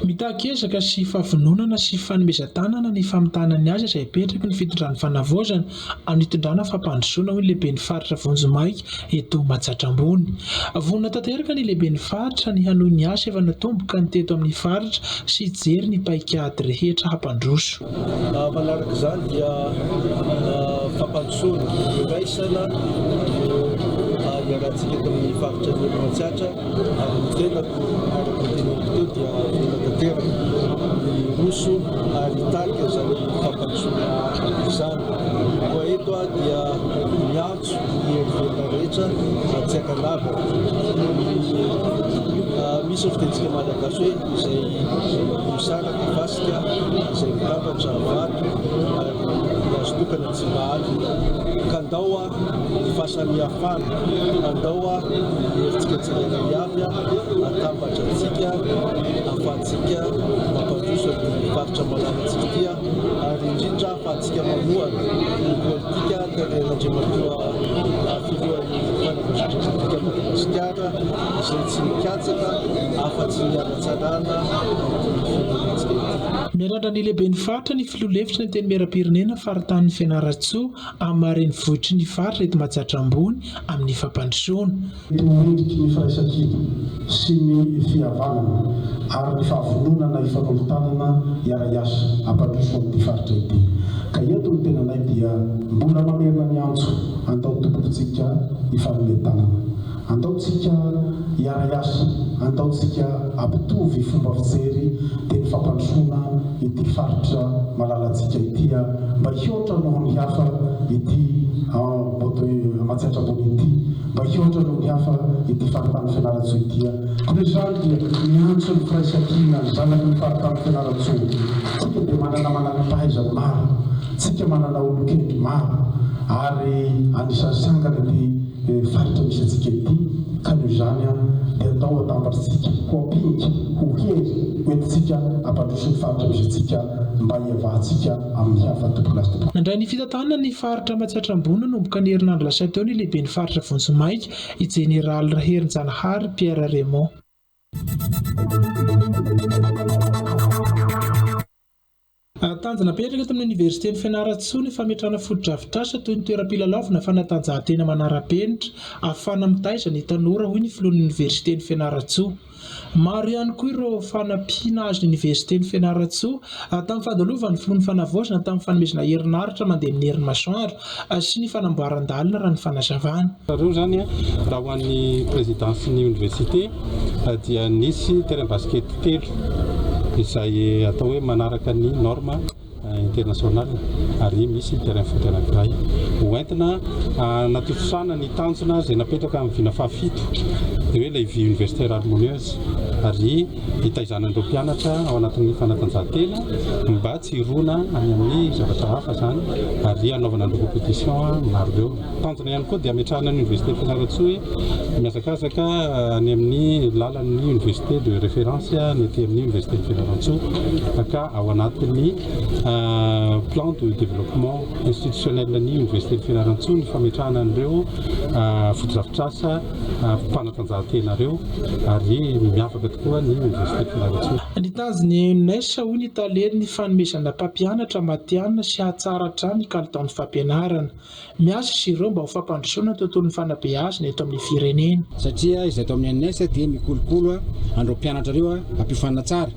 Mitakezaka sy fahavononana sy fanomezan-tanana ny famitana ny azy izay petraky ny fitondran'ny fanavaozana amin'ny hitondrana fampandrosoana hoy ny lehiben'ny faritra Vonjomaika eto Matsatramboly. Vonona tanteraka ny lehiben'ny faritra ny hanohy ny asa efa natomboka ny teto amin'ny faritra sy jery ny paikady rehetra hampandroso. Manaraka izany dia fampandrosoana iraisana iarahantsika eto amin'ny faritra ny Matsatra ary ny tenako araka ny tenako teo dia tanteraka ny roso ary talika izany fampandrosoana izany. Koa eto dia miantso ny hery rehetra tsy akanava. Misy ny fitentsika malagasy hoe izay misaraka fasika izay mitambatra vato ary azo tokana tsy mahaly ka andao ny fahasamihafana andao herintsika tsirairay avy atambatra antsika ahafahantsika mampandroso ny faritra malalantsika ity ary indrindra ahafahantsika mamohana ny politika tarehan'Andriamatoa filohan'ny fanavaozan-dresaka Madagasikara izay tsy mikatsaka afa-tsy miara-tsarana miarandra ny lehiben'ny faritra ny filoha-lefitra ny teny miaram-pirenena faritan'ny Fianarantsoa amin'ny marenivotry ny faritra eto Matsatramboly amin'ny fampandrosoana. Mandriky ny firaisan-kina sy ny fihavanana ary ny fahavononana ifanolotanana iara-iasa ampandroso amin'ny faritra ity. Ka eto ny tenanay dia mbola mamerina ny antso andao tompontsika ifanometanana. Andaontsika iara-iasa, andaontsika ampitovy fomba fijery dia ny fampandrosoana ity faritra malalantsika ity mba hioatra noho ny hafa ity Matsatramboly ity, mba hioatra noho ny hafa ity faritany Fianarantsoa ity. Koa izany dia miantso ny firaisan-kina ny zanaky ny faritany Fianarantsoa. Tsika dia manana manam-pahaizana maro, tsika manana olon-kely maro ary anisan'ny sangana ity faritra misy antsika ity ka noho izany dia atao atambatritsika ho ampingy ho hery hoentintsika ampandroso ny faritra misy antsika mba hiavahantsika amin'ny hafa tompolasa. Nandray ny fitantanana ny faritra Matsatramboly nanomboka ny herinandro lasa teo ny lehiben'ny faritra Vonjomaika i Jeneraly Herinjanahary Pierre Raymond. Tanjona petraka tamin'ny Oniversiten'ny Fianarantsoa ny fametrahana foto-drafitr'asa toy ny toeram-pilalaovana fanatanjahantena manara-penitra ahafahana mitaiza ny tanora hoy ny filohan'ny Oniversiten'ny Fianarantsoa. Maro ihany koa ireo fanampiana azy ny Oniversiten'ny Fianarantsoa tamin'ny fahadalovan'ny filohan'ny fanavaozana tamin'ny fanomezana herinaratra mandeha amin'ny herin'ny masoandro sy ny fanamboaran-dalana raha ny fanazavana. Ireo zany raha ho an'ny présidensin'ny université dia nisy terrain basket telo izay atao hoe manaraka ny norme internationale ary misy terrain foot anankiray hoentina natosana ny tanjona izay napetraka amin'ny vina fahafito dia hoe lehive universitaire harmonieuse ary hitaizanan'ireo mpianatra ao anatin'ny fanatanjahantena mba tsy hirona any amin'ny zavatra hafa zany ary anaovana ny compétition maro ireo. Tanjona ihany koa dia ametrahana ny Université Fianarantsoa hoe miazakazaka any amin'ny lalan'ny université de référence ny aty amin'ny Université Fianarantsoa ka ao anatin'ny plan de développement institutionnel ny Université Fianarantsoa ny fametrahana an'ireo foto-drafitr'asa fanatanjahantena ireo ary miavaka tokoa ny Université Fianarantsoa. Nitaziny Nesa hoy ny taleny ny fanomezana mpampianatra matianina sy hahatsara hatrany ny kalitaon'ny fampianarana. Miasa izy ireo mba ho fampandrosoana tontolon'ny fanabeazana eto amin'ny firenena. Satria izy ato amin'ny Nesa dia mikolokolo andreo mpianatra ireo ampifanana tsara.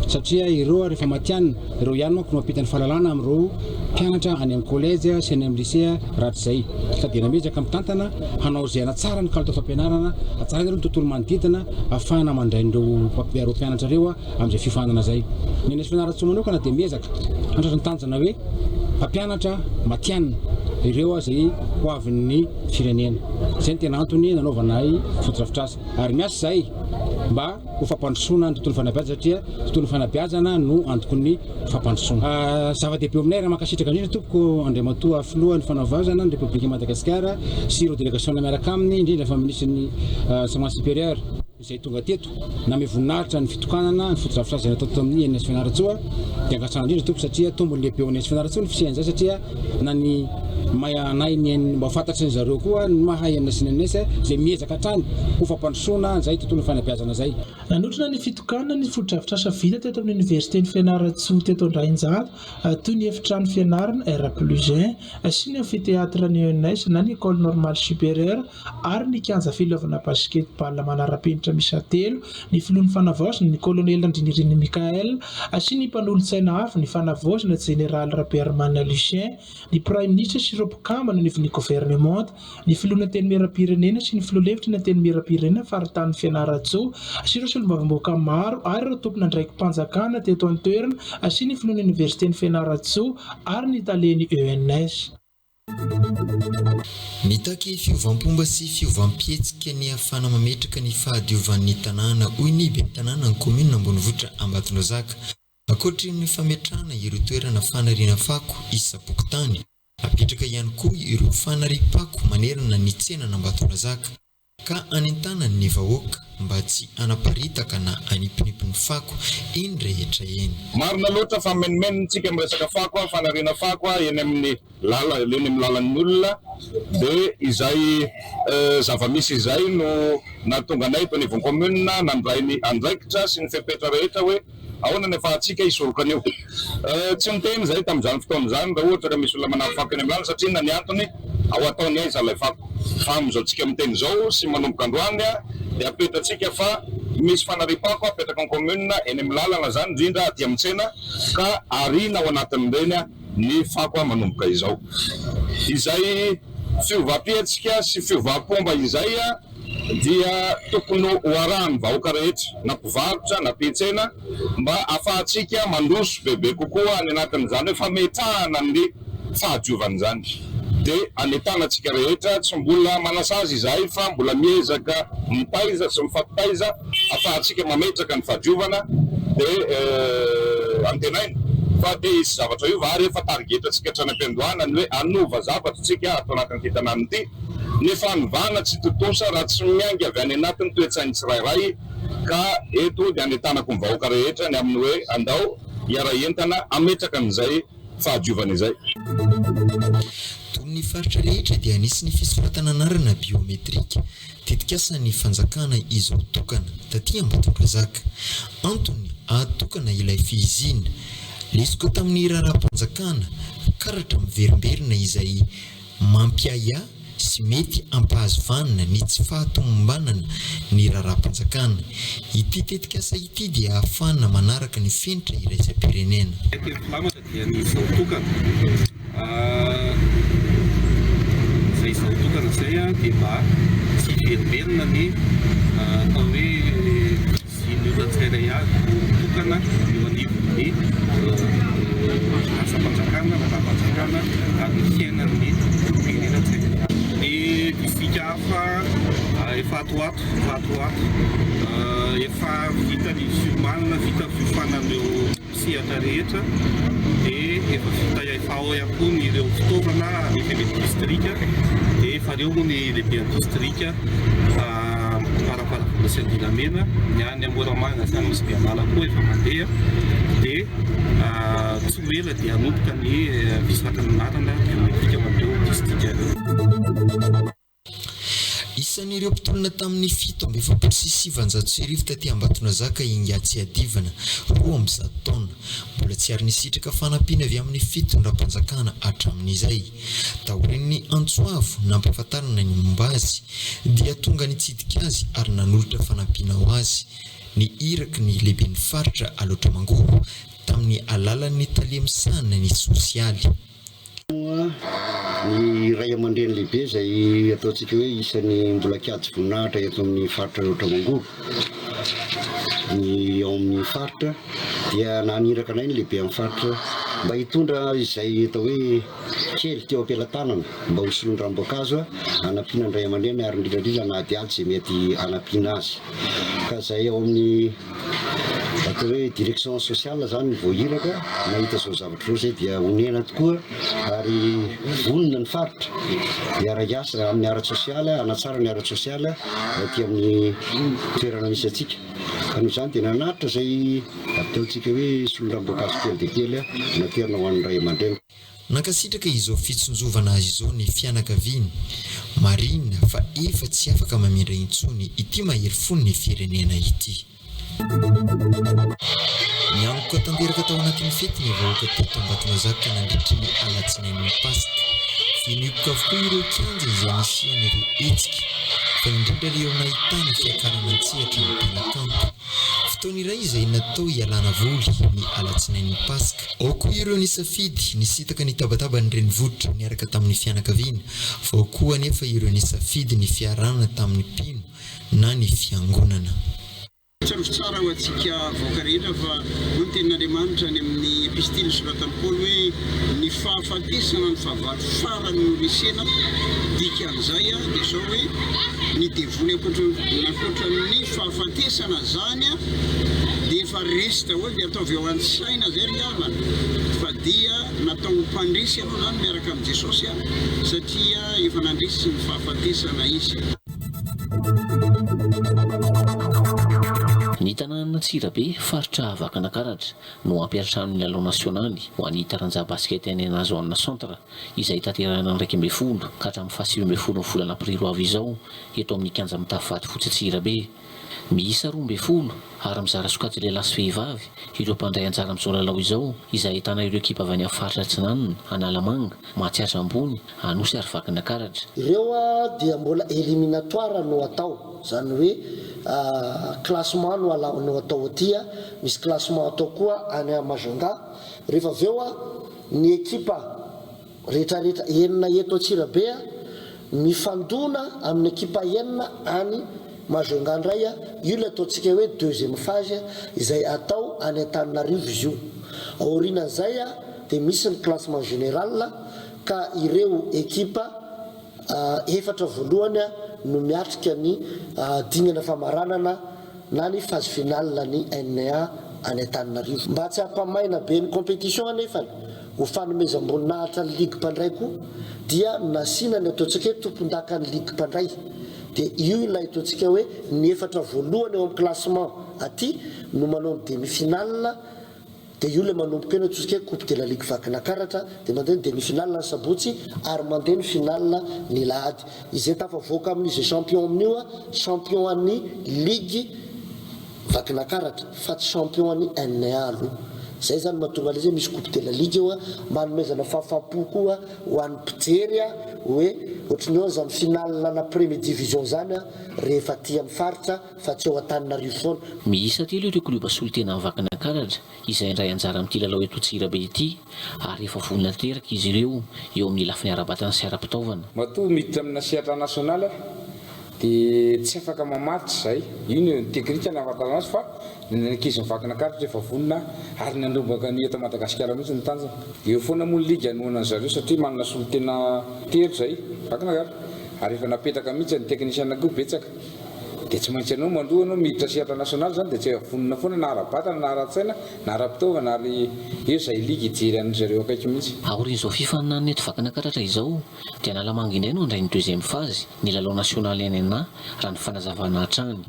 Satria ireo rehefa matianina, ireo ihany manko no mampitany fahalalana amin'ireo mpianatra any amin'ny kolejy sy any amin'ny lycée rahatrizay. Sady namezaka mitantana hanao izay tsara ny kalitao fampianarana, hatsara ireo ny tontolo manodidina ahafahana mandray ireo mpianatra ireo amin'izay fifanana zay. Ny Nesa Fianarantsoa manokana dia miezaka andratra ny tanjana hoe mpampianatra matianina ireo izay ho avin'ny firenena. Izay ny tena antony nanaovanay foto-drafitr'asa ary miasa zay mba ho fampandrosoana ny tontolo fanabeazana satria tontolo fanabeazana no antoko ny fampandrosoana. Zava-dehibe aminay raha mankasitraka indrindra tompoko Andriamatoa filohan'ny fanavaozana ny Repoblika Madagasikara sy ireo délégation miaraka aminy indrindra fa ministry enseignement supérieur izay tonga teto name voninahitra ny fitokanana ny foto-drafitr'asa natao amin'ny Nesa Fianarantsoa dia angatsana indrindra tompoko satria tombony lehibe ao Nesa Fianarantsoa ny fisian'izay satria na ny mayanay mba fantatry ny zareo koa ny mahay amin'ny sy ny Nesa izay miezaka hatrany ho fampandrosoana izay tontolo fanabeazana zay. Nanotrona ny fitokanana ny foto-drafitr'asa vita teto amin'ny Universitén'ny Fianarantsoa teto Andrainjato toy ny efitrano fianarana R+1 sy ny amfiteatra ny ENS na ny École Normale Supérieure ary ny kianja filaovana basketball manara-penitra misa telo ny filohan'ny fanavaozana ny colonel Andriniriny Mikael sy ny mpanolontsaina hafa ny fanavaozana général Raberman Lucien ny prime ministre sy ireo mpikambana ny gouvernement ny filohana teny miara-pirenena sy ny filoha-levitra na teny miara-pirenena faritany Fianarantsoa sy ireo solombavamboaka maro ary ireo tompona andraiky mpanjakana teto an-toerana sy ny filohana Universitén'ny Fianarantsoa ary ny taleny ENS. Mitaky fiovam-pomba sy fiovam-pietsika ny ahafana mametraka ny fahadiovan'ny tanàna hoy ny ben'ny tanàna ny commune Ambonivohitra Ambatondrazaka. Ankoatry ny fametrahana ireo toerana fanariana fako isapokotany, apetraka ihany koa ireo fanariam-pako manerana ny tsenana Ambatondrazaka ka anentana ny vahoaka mba tsy anaparitaka na anipinipin'ny fako eny rehetra eny. Marina loatra fa menimenintsika miresaka fako fanariana fako eny amin'ny lalan'ny olona dia izay zava-misy izay no nahatonga anay eto anivon'ny commune nandray ny andraikitra sy ny fepetra rehetra hoe ahoana ny afahantsika hisoroka anio. Tsy miteny zay tamin'izany fotoan'izany raha ohatra ka misy olona manavy fako eny amin'ny lala satria ny antony ao ataony aiza ilay fako. Fa amin'izao tsika miteny zao sy manomboka androany dia apetratsika fa misy fanariam-pako apetraka ny commune eny amin'ny lalana zany indrindra aty amin'ny tsena ka arina ao anatin'ireny ny fako manomboka izao. Izay fiovam-pietsika sy fiovam-pomba izay dia tokony ho arahany vahoaka rehetra na mpivarotra na mpiantsena mba afahantsika mandroso bebe kokoa any anatin'izany hoe fametrahana ny fahadiovan'izany. Dia anentanantsika rehetra tsy mbola manasazy izay fa mbola miezaka mitaiza sy mifampitaiza afahantsika mametraka ny fahadiovana dia antenaina fa dia isy zavatra io va rehefa targetantsika hatrany am-piandohana ny hoe anova zavatra tsika atao anatin'ity tanàna ity nefa anivana tsy totosa raha tsy miainga avy any anatin'ny toe-tsainy tsirairay ka eto dia anentanako ny vahoaka rehetra ny amin'ny hoe andao hiara entana ametraka an'izay fahadiovana izay. Ny faritra rehetra dia anisy ny fisoratana anarana biometrika tetikasan'ny fanjakana izao tokana taty Ambatondrazaka. Antony ahatokana ilay fihizina lesiko tamin'ny raharaham-panjakana karatra miverimberina izay mampiaya sy mety ampahazo vanina ny tsy fahatomombanana ny raharaham-panjakana. Ity tetikasa ity dia ahafana manaraka ny fenitra iraisam-pirenena. Izay izao tokana izay dia mba tsy veriberina ny atao hoe sy ny olona tsirairay avy tokana eo anivon'ny asa-panjakana na raha-panjakana ary ny fiainan'ny firenena tsirairay. Dia fisika hafa efa atoato efa vita ny fiomanana vita fiofanan'ireo sehatra rehetra dia efa ao ihany koa ny ireo fitaovana lehibe distrika dia efa reo moa ny lehibe distrika paraparavola sy andilamena ny any Moramanga zany misy Biamala koa efa mandeha dia tsy ho ela dia hanomboka ny fisoratana anarana biometrika ho an'ireo distrika ireo. Isan'ireo mpitolona tamin'ny 7 taty Ambatondrazaka iny tsy adivana 2 taona mbola tsy ary nisitraka fanampiana avy amin'ny fitondram-panjakana hatramin'izay. Taorian'ny Antsoavo nampahafantarana ny momba azy dia tonga nitsidika azy ary nanolotra fanampiana ho azy. Ny iraky ny lehiben'ny faritra aloatra mangovo tamin'ny alalan'ny talemisana ny sosialy. Ny ray aman-dreny lehibe izay ataontsika hoe isan'ny mbola kiady voninahitra eto amin'ny faritra aloatra mangovo. Ny ao amin'ny faritra dia naniraka anay ny lehibe amin'ny faritra mba hitondra izay atao hoe kely teo am-pelantanana mba ho solon-dram-boankazo hanampiana ny ray aman-dreny ary indrindrandrindra na adiady izay mety hanampiana azy. Ka izay ao amin'ny atao hoe direction sociale zany ny voahiraka nahita zao zavatra zao zay dia honena tokoa ary vonona ny faritra miara-iasa amin'ny ara sosialy hanatsara ny ara sosialy aty amin'ny toerana misy atsika. Ka noho izany dia nanaritra izay ataontsika hoe solon-dram-boankazo kely dia kely naterina ho an'ny ray aman-dreny. Nankasitraka izao fitsonjovana azy izao ny fianakaviany marina fa efa tsy afaka mamindra intsony ity mahery fony ny firenena ity. Niangoka tanteraka tao anatin'ny fety ny vahoaka teto Ambatondrazaka nandritry ny alatsinain'ny Pasika. Finiokoka avokoa ireo kianja izay nisian'ireo hetsika fa indrindra ilay eo nahitana fiakarana antsehatra ny mpanakanto. Fotoana iray izay natao hialana voly ny alatsinain'ny Pasika. Ao koa ireo nisafidy nisitaka ny tabataba ny renivohitra niaraka tamin'ny fianakaviana fa ao koa anefa ireo nisafidy ny fiarahana tamin'ny mpino na ny fiangonana. Tsaroso tsara ho antsika vahoaka rehetra fa hoy ny tenin'Andriamanitra any amin'ny epistily soratan'i Paoly hoe ny fahafatesana ny fahavalo farany no resena dikan'izay dia zao hoe ny devoly ankoatra ny fahafatesana zany dia efa resy daholo dia ataovy ao an-tsaina zay ry havana fa dia natao mpandresy aloha zany miaraka amin'i Jesosy satria efa nandresy ny fahafatesana izy. Ny tanàna Tsirabe faritra Vakinankaratra no ampiarahany lalao nasionaly ho an'ny taranja basket any Nazoana Centre izay tanterahana ny 12 ka hatramin'ny 7 volana aprily avy izao eto amin'ny kianja Mitafivaty fotsy Tsirabe. Miisa 12 ary mizara sokajy lehilahy sy vehivavy ireo mpandray anjara amin'izao lalao izao izay ahitana ireo ekipa avy any amin'ny faritra Atsinanana, Analamanga, Mahatsiatra Ambony, Anosy ary Vakinankaratra. Ireo dia mbola éliminatoire no atao, zany hoe classement no atao aty, misy classement atao koa any Majunga. Rehefa avy eo ny ekipa rehetrarehetra enina eto Tsirabe mifandona amin'ny ekipa enina any Majunga ndray, io le ataontsika hoe deuxième phase izay atao any Antananarivo izy io. Aorinan'izay dia misy ny classement général ka ireo ekipa efatra voalohany no miatrika ny dingana famaranana na ny phase finale ny NA any Antananarivo. Mba tsy hampamaina be ny compétition anefa ho fanomezam-boninahitra ny ligue mpandray koa dia nasiana ny ataontsika hoe tompon-daka ny ligue mpandray. Dia io ilay ataontsika hoe ny efatra voalohany eo amin'ny classement aty no manao demi-finale dia io le manomboka eny ataontsika hoe coupe de la ligue Vakinankaratra dia mandeha ny demi-finale ny sabotsy ary mandeha ny finale ny lahady. Izay tafavoaka amin'izy champion amin'io champion an'ny ligue Vakinankaratra fa tsy champion an'ny NA aloha. Zay zany mahatonga an'izay misy coupe de la ligue eo manomezana fahafaham-po koa ho an'ny mpijery hoe ohatran'ny hoe zany finale na premier division zany rehefa aty amin'ny faritra fa tsy eo Antananarivo foana. Miisa telo ireo kluba solitena Vakinankaratra izay indray anjara amin'ity lalao eto Tsirabe ity ary efa vonona teraka izy ireo eo amin'ny lafiny ara-batana sy ara-pitaovana. Matoa miditra amina siatra nasionala dia tsy afaka mamatitra zay, ino teknika ny afatana azy fa ny ankizy ny Vakinankaratra efa vonona ary nandrombaka ny eto Madagasikara mihitsy ny tanjana. Eo foana moa ny liga anohana zareo satria manana solitena telo zay Vakinankaratra ary efa napetraka mihitsy ny teknisiana koa betsaka. Dia tsy maintsy anao mandoa anao miditra siatra nasionaly zany dia tsy vonona foana na ara-batana na ara-tsaina na ara-pitaovana ary eo zay liga ijery an'zareo akaiky mihitsy. Aorin'izao fifaninana eto Vakinankaratra izao dia Analamanga indray no andray ny deuxième phase ny lalao nasionaly NA raha ny fanazavana hatrany.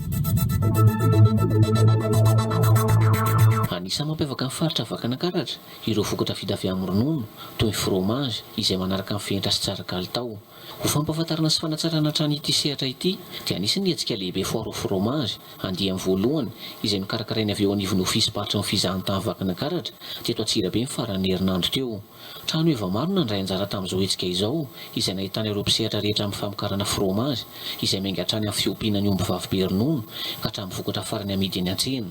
Any Anisany mampiavaka ny faritra Vakana Karatra ireo vokatra vita avy amin'ny ronono toy ny fromage izay manaraka ny fenitra sy tsara kalitao. Ho fampahafantarana sy fanatsarana hatrany ity sehatra ity dia anisany hetsika lehibe foire au fromage andiany voalohany izay nokarakarainy avy eo anivon'ny ofisy patron fizahantany Vakana Karatra teto Antsirabe ny farany herinandro teo. Trano efa maro nandray anjara tamin'izao hetsika izao izay nahitana ireo mpisehatra rehetra amin'ny famokarana fromage izay miainga hatrany amin'ny fiompiana ny omby vavy be ronono ka hatramin'ny vokatra farany amidy eny an-tsena.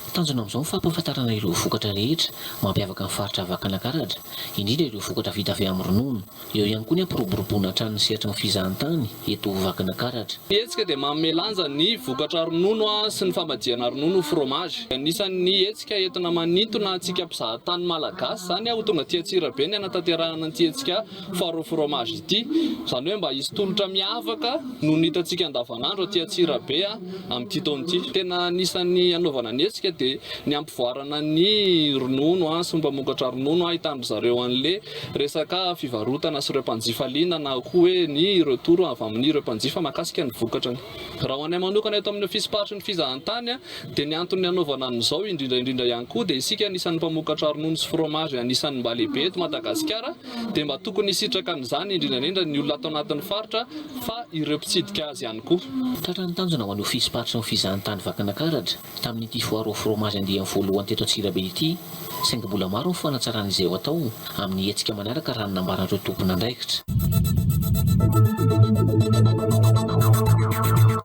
Tanjona amin'izao ny fampahafantarana ireo vokatra rehetra mampiavaka ny faritra Vakana Karatra, indrindra ireo vokatra vita avy amin'ny ronono. Eo ihany koa ny ampiroboroboana hatrany ny sehatra ny fizahantany eto Vakana Karatra. Hetsika dia manome lanja ny vokatra ronono sy ny famadiana ronono fromage. Anisan'ny hetsika entina manintona antsika mpizahatany malagasy zany ho tonga aty Antsirabe ny hanatanterahana an'ity hetsika foire au fromage ity. Izany hoe mba hisy tolotra miavaka no hitantsika andavanandro aty Antsirabe amin'ity taona ity. Tena anisan'ny anaovana ny hetsika dia ny ampivoarana ny ronono sy mpamokatra ronono ahitandry zareo an'le resaka fivarotana sy ireo mpanjifa liana na koa hoe ny retour avy amin'ireo mpanjifa mahakasika ny vokatrany. Raha ho anay manokana eto amin'ny ofisy patron ny fizahantany dia ny antony anaovana an'izao indrindra ihany koa dia isika anisan'ny mpamokatra ronono sy fromage anisan'ny mba lehibe eto Madagasikara dia mba tokony hisitraka an'izany indrindra ny olona atao anatin'ny faritra fa ireo mpitsidika azy ihany koa. Tratrany tanjona ho an'ny ofisy patron fizahantany Vakana Karatra tamin'ity foire au fromage andiany voalohany teto Antsirabe ity, saingy mbola maro ny fanatsaran'izay ho atao amin'ny hetsika manaraka raha ny nambaran'ireo tompona andraikitra.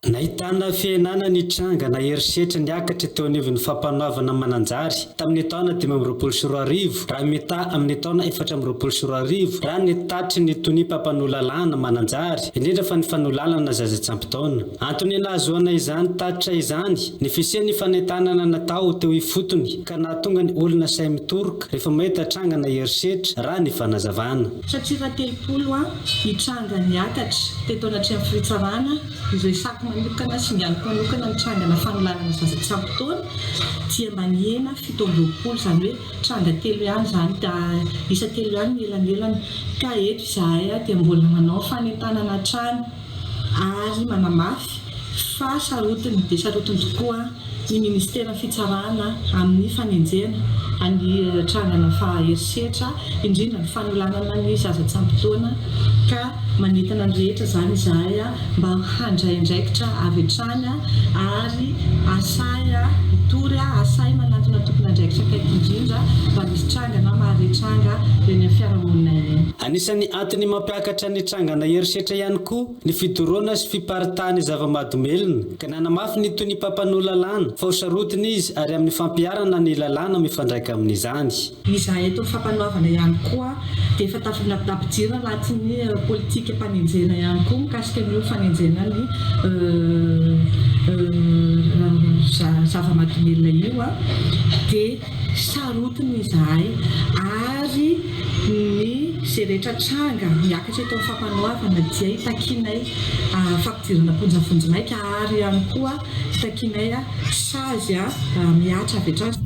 Nahitana fiainana ny tranga na herisetra niakatra teo anivon'ny fampanoavana mananjary tamin'ny taona 2024 raha mita amin'ny taona 2024 raha nitatry ny tony mpampanolalana mananjary indrindra fa ny fanolalana zaza tsampitaona. Antony nahazoana izany tatra izany ny fisian'ny fanentanana natao teo ifotony ka nahatonga ny olona say mitoroka rehefa mahita tranga na herisetra raha ny fanazavana. Satria telopolo ny tranga niakatra teto anaty amin'ny fitsarana izay isaky manokana sy ngianiko manokana ny trangana fanolalana zaza tsampitaona dia maniena 7-20 zany hoe tranga telo ihany zany da isa telo ihany elanelany ka eto izahay dia mbola manao fanentanana trano ary manamafy fa sarotiny dia sarotiny tokoa ny ministera fitsarana amin'ny fanenjena any trangana faherisetra indrindra ny fanolanana ny zaza tsampitaona ka manentana ny rehetra zany izahay mba handray andraikitra avy hatrany ary asay tory asay manantona tompona andraikitra kaiky indrindra mba misy trangana maharetranga eny amin'ny fiarahamonina eny. Anisan'ny antony mampiakatra ny trangana herisetra ihany koa ny fidoroana sy fiparitahany zava-mahadomelina ka nanamafy ny toy ny mpampanolalana fa ho sarotiny izy ary amin'ny fampiarana ny lalàna mifandraika amin'izany. Izahay eto fampanoavana ihany koa dia efa tafidapidira anatin'ny politika mpanenjena ihany koa mikasika ny fanenjena ny zava-mahadomelina io dia sarotiny izahay ary ny zay rehetra tranga miakatra eto amin'ny fampanoavana dia hitakinay fampidirana ponjafonjinaika ary ihany koa hitakinay sazy miatra avy hatrany.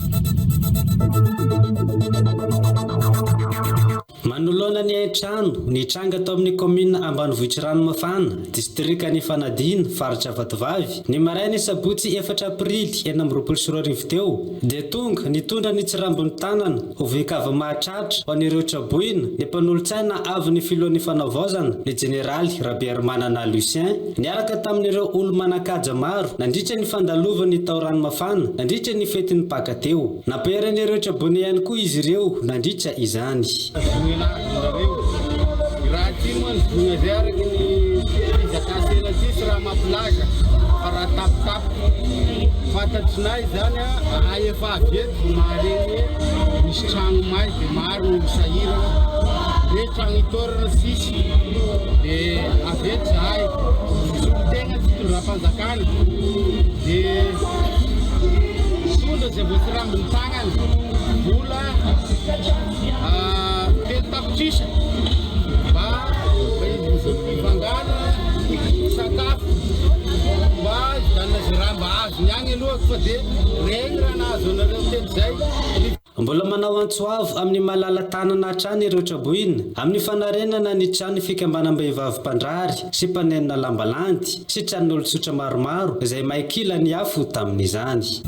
Manoloana ny aitrano ny tranga tao amin'ny commune Ambanivohitra Ranomafana, distrika ny Fanadina, faritra Vatovavy, ny maraina sabotsy 4 aprily 2024 teo dia tonga nitondra ny tsirambony tanana ho vehikava mahatratra ho an'ireo traboina ny mpanolontsaina avy ny filohan'ny fanavaozana ny generaly Rabearmanana Lucien niaraka tamin'ireo olo manakaja maro nandritra ny fandalovany tao Ranomafana nandritra ny fetin'ny Paka teo. Naperan'ireo traboina ihany koa izy ireo nandritra izany. Raha ty moa ny voina zay araky ny fizakasena ty sy raha mampilaza fa raha tapitapo fantatrinay zany efa avy eto mahaleny misy trano may dia maro ny sahirana hoe trano hitorana sisy dia avy eto zahay solon-tegna tsy tondram-panjakana dia tondra zay voatsirambiny tagnany vola tapitrisa mba ivangana sakafo mba idanina zay raha mba azony agny aloha fa dia regny raha nahazo anareo teny zay. Mbola manao antsoavo amin'ny malala tanana hatrany ireo traboina amin'ny fanarenana ny trano fikambanam-behivavy mpandrary sy mpanenina lambalanty sy tranon'olon-tsotra maromaro izay maikila ny afo tamin'izany.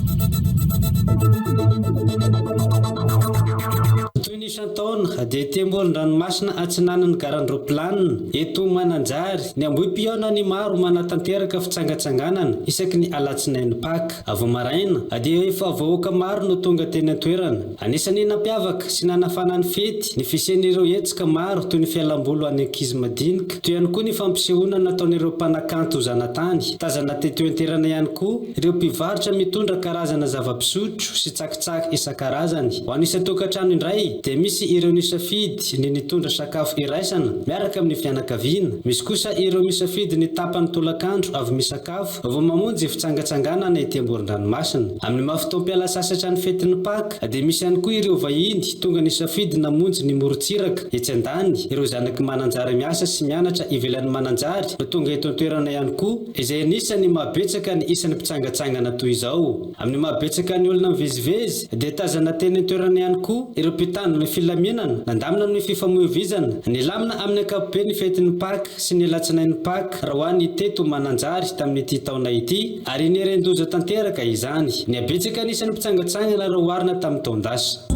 Taona dia temborin-dranomasina atsinanany garandroplanina eto Mananjary ny amboim-piaona ny maro manatanteraka fitsangatsanganana isaky ny alatsinainy Paka avy maraina dia efa vahoaka maro no tonga teny an-toerana anisany nampiavaka sy nanafana ny fety ny fisian'ireo hetsika maro toy ny fialam-boly any ankizy madinika toy ihany koa ny fampisehoana nataon'ireo mpanakanto zanatany tazana teto an-toerana ihany koa ireo mpivarotra mitondra karazana zava-pisotro sy tsakitsaky isan-karazany ho an'isa tokantrano indray dia misy ireo nisafidy ny nitondra sakafo iraisana miaraka amin'ny fianakaviana misy kosa ireo misafidy ny tapany tolakandro avy misakafo vao mamonjy fitsangatsanganana ety amoron-dranomasina amin'ny mahafotoam-piala sasatra ny fetin'ny Paka dia misy ihany koa ireo vahiny tonga nisafidy namonjy ny morontsiraka etsy andany ireo zanaky Mananjary miasa sy mianatra ivelan'ny Mananjary no tonga eto an-toerana ihany koa izay anisany mahabetsaka ny isan'ny mpitsangatsangana toy izao amin'ny mahabetsaka ny olona mivezivezy dia tazana teny an-toerana ihany koa ireo mpitandro ny filaminana nandamina amin'ny fifamoivoizana nilamina amin'ny ankapobeny ny fetin'ny Paka sy ny alatsinain'ny Paka raha ho any teto Mananjary tamin'ity taona ity ary nirendoja tanteraka izany ny abetsaka anisan'ny mpitsangatsangana raha oharina tamin'ny taondasa